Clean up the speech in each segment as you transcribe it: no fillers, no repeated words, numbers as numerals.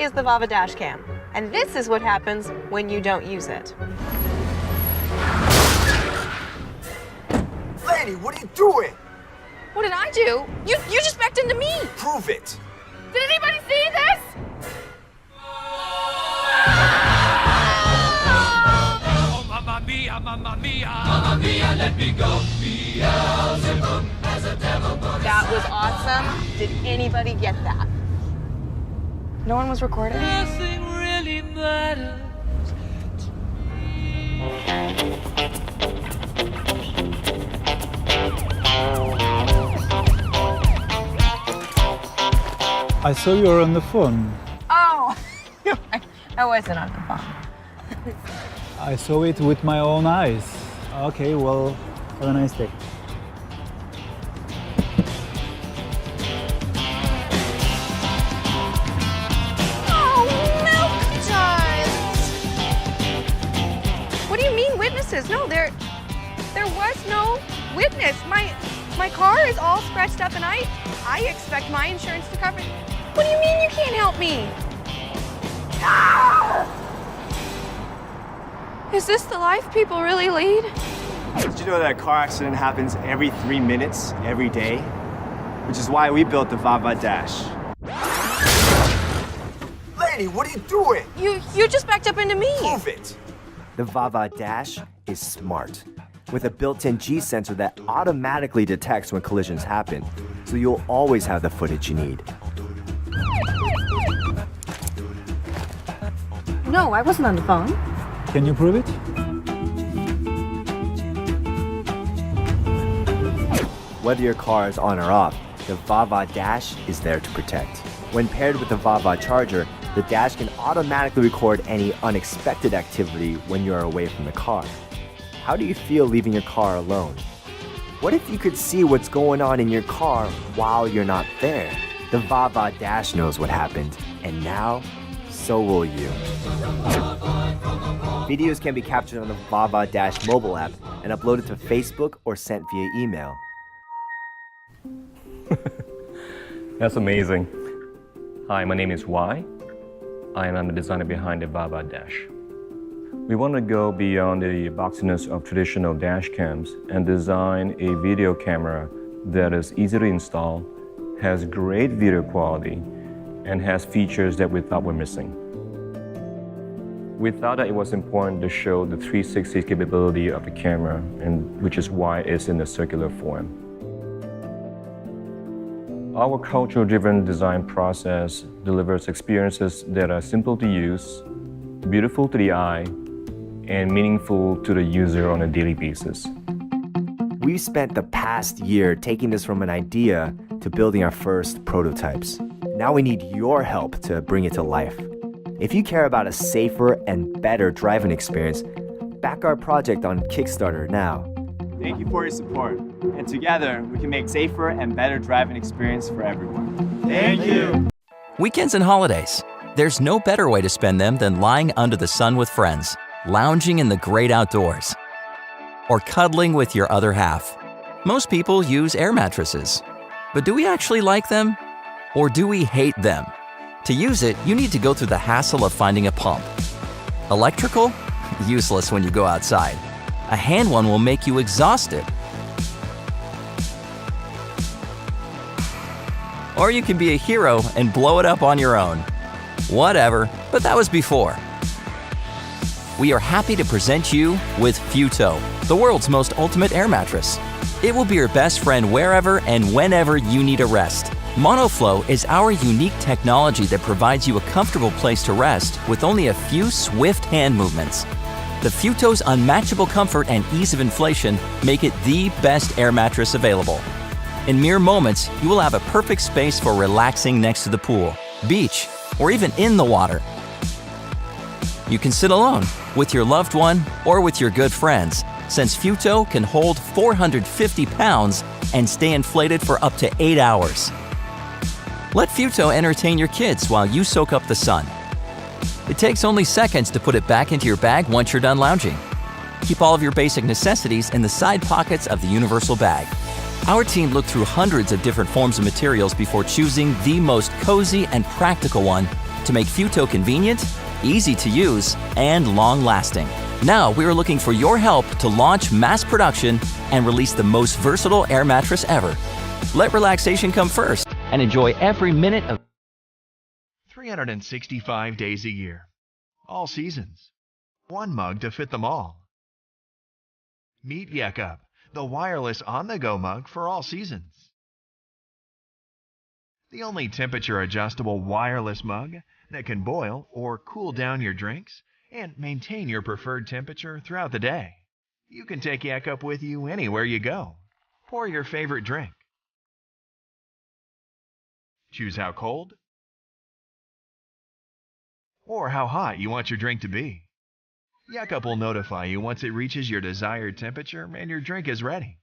is the Vava dash cam, and this is what happens when you don't use it. Lady, what are you doing? What did I do? You just backed into me! Prove it! Did anybody see this? Oh, mamma mia, mamma mia. Mamma mia, let me go. Beelzebub has a devil put That was awesome. Did anybody get that? No one was recording? Nothing really matters to me. I saw you were on the phone. Oh, I wasn't on the phone. I saw it with my own eyes. Okay, well, have a nice day. What do you mean witnesses? No, there was no witness. My car is all scratched up and I expect my insurance to cover it. What do you mean you can't help me? Is this the life people really lead? Did you know that a car accident happens every 3 minutes, every day? Which is why we built the Vava Dash. Lady, what are you doing? You just backed up into me. Prove it! The Vava Dash is smart, with a built-in G sensor that automatically detects when collisions happen, so you'll always have the footage you need. No, I wasn't on the phone. Can you prove it? Whether your car is on or off, the Vava Dash is there to protect. When paired with the Vava charger, the dash can automatically record any unexpected activity when you are away from the car. How do you feel leaving your car alone? What if you could see what's going on in your car while you're not there? The Vava Dash knows what happened, and now, so will you. Videos can be captured on the Vava Dash mobile app and uploaded to Facebook or sent via email. That's amazing. Hi, my name is Y, and I'm the designer behind the Vava Dash. We want to go beyond the boxiness of traditional dash cams and design a video camera that is easy to install, has great video quality, and has features that we thought were missing. We thought that it was important to show the 360 capability of the camera, and which is why it's in a circular form. Our cultural-driven design process delivers experiences that are simple to use, beautiful to the eye, and meaningful to the user on a daily basis. We've spent the past year taking this from an idea to building our first prototypes. Now we need your help to bring it to life. If you care about a safer and better driving experience, back our project on Kickstarter now. Thank you for your support. And together, we can make safer and better driving experience for everyone. Thank you. Weekends and holidays. There's no better way to spend them than lying under the sun with friends, lounging in the great outdoors, or cuddling with your other half. Most people use air mattresses. But do we actually like them? Or do we hate them? To use it, you need to go through the hassle of finding a pump. Electrical? Useless when you go outside. A hand one will make you exhausted. Or you can be a hero and blow it up on your own. Whatever, but that was before. We are happy to present you with Futo, the world's most ultimate air mattress. It will be your best friend wherever and whenever you need a rest. MonoFlow is our unique technology that provides you a comfortable place to rest with only a few swift hand movements. The Futo's unmatchable comfort and ease of inflation make it the best air mattress available. In mere moments, you will have a perfect space for relaxing next to the pool, beach, or even in the water. You can sit alone, with your loved one, or with your good friends, since Futo can hold 450 pounds and stay inflated for up to 8 hours. Let Futo entertain your kids while you soak up the sun. It takes only seconds to put it back into your bag once you're done lounging. Keep all of your basic necessities in the side pockets of the universal bag. Our team looked through hundreds of different forms of materials before choosing the most cozy and practical one to make Futo convenient, easy to use, and long-lasting. Now we are looking for your help to launch mass production and release the most versatile air mattress ever. Let relaxation come first and enjoy every minute of 365 days a year, all seasons, one mug to fit them all. Meet Yekup, the wireless on-the-go mug for all seasons. The only temperature-adjustable wireless mug that can boil or cool down your drinks and maintain your preferred temperature throughout the day. You can take Yekup with you anywhere you go. Pour your favorite drink. Choose how cold or how hot you want your drink to be. Yekup will notify you once it reaches your desired temperature and your drink is ready.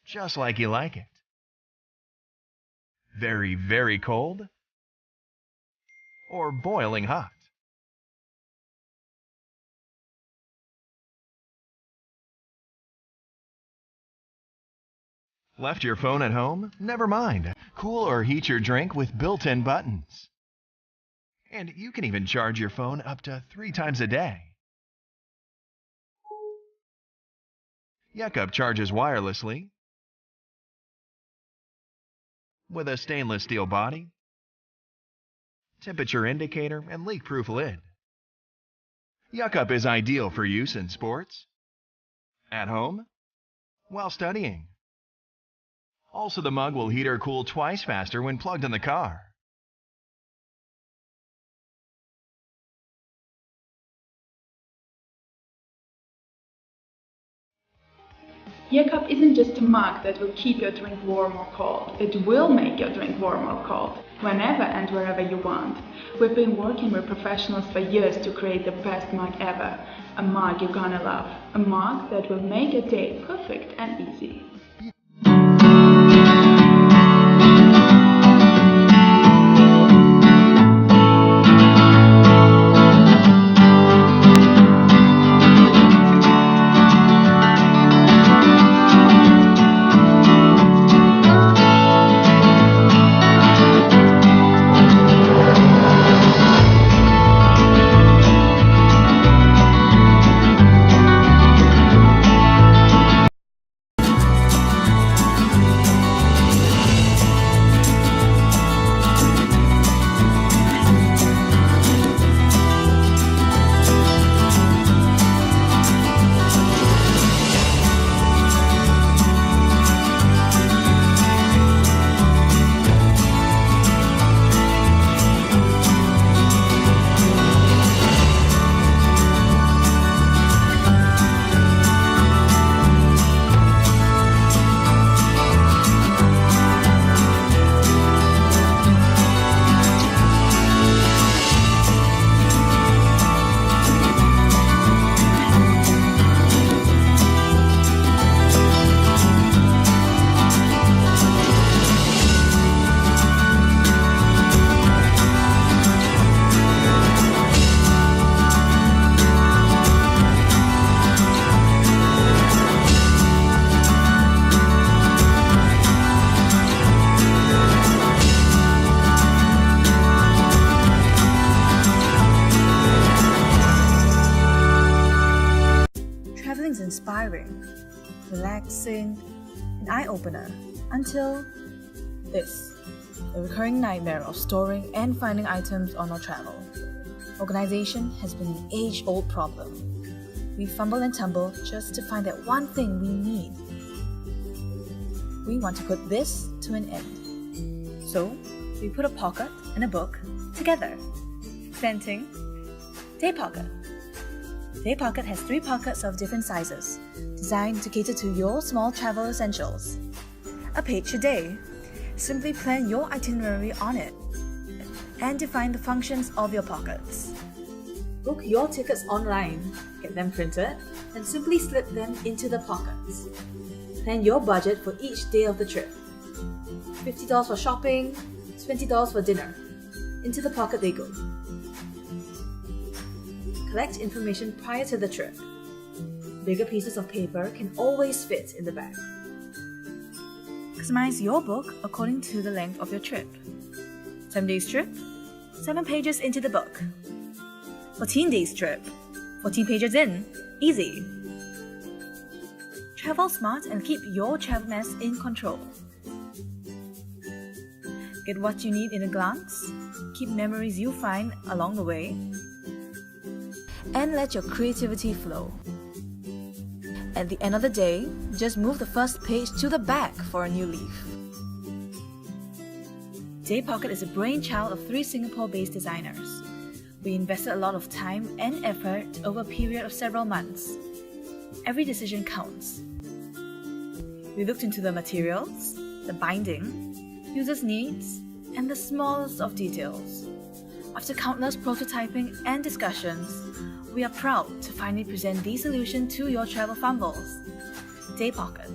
Just like you like it. Very, very cold or boiling hot. Left your phone at home? Never mind. Cool or heat your drink with built-in buttons. And you can even charge your phone up to 3 times a day. Yekup charges wirelessly with a stainless steel body, temperature indicator, and leak-proof lid. Yekup is ideal for use in sports, at home, while studying. Also, the mug will heat or cool twice faster when plugged in the car. Yekup isn't just a mug that will keep your drink warm or cold. It will make your drink warm or cold, whenever and wherever you want. We've been working with professionals for years to create the best mug ever. A mug you're gonna love. A mug that will make your day perfect and easy. Inspiring, relaxing, an eye-opener, until this, the recurring nightmare of storing and finding items on our travel. Organization has been an age-old problem. We fumble and tumble just to find that one thing we need. We want to put this to an end. So, we put a pocket and a book together. Presenting Daypocket. Daypocket has 3 pockets of different sizes, designed to cater to your small travel essentials. A page a day. Simply plan your itinerary on it and define the functions of your pockets. Book your tickets online, get them printed, and simply slip them into the pockets. Plan your budget for each day of the trip. $50 for shopping, $20 for dinner. Into the pocket they go. Collect information prior to the trip. Bigger pieces of paper can always fit in the bag. Customize your book according to the length of your trip. 7 days trip, 7 pages into the book. 14 days trip, 14 pages in, easy. Travel smart and keep your travel mess in control. Get what you need in a glance, keep memories you find along the way, and let your creativity flow. At the end of the day, just move the first page to the back for a new leaf. Daypocket is a brainchild of 3 Singapore-based designers. We invested a lot of time and effort over a period of several months. Every decision counts. We looked into the materials, the binding, users' needs, and the smallest of details. After countless prototyping and discussions, we are proud to finally present the solution to your travel fumbles. Daypocket.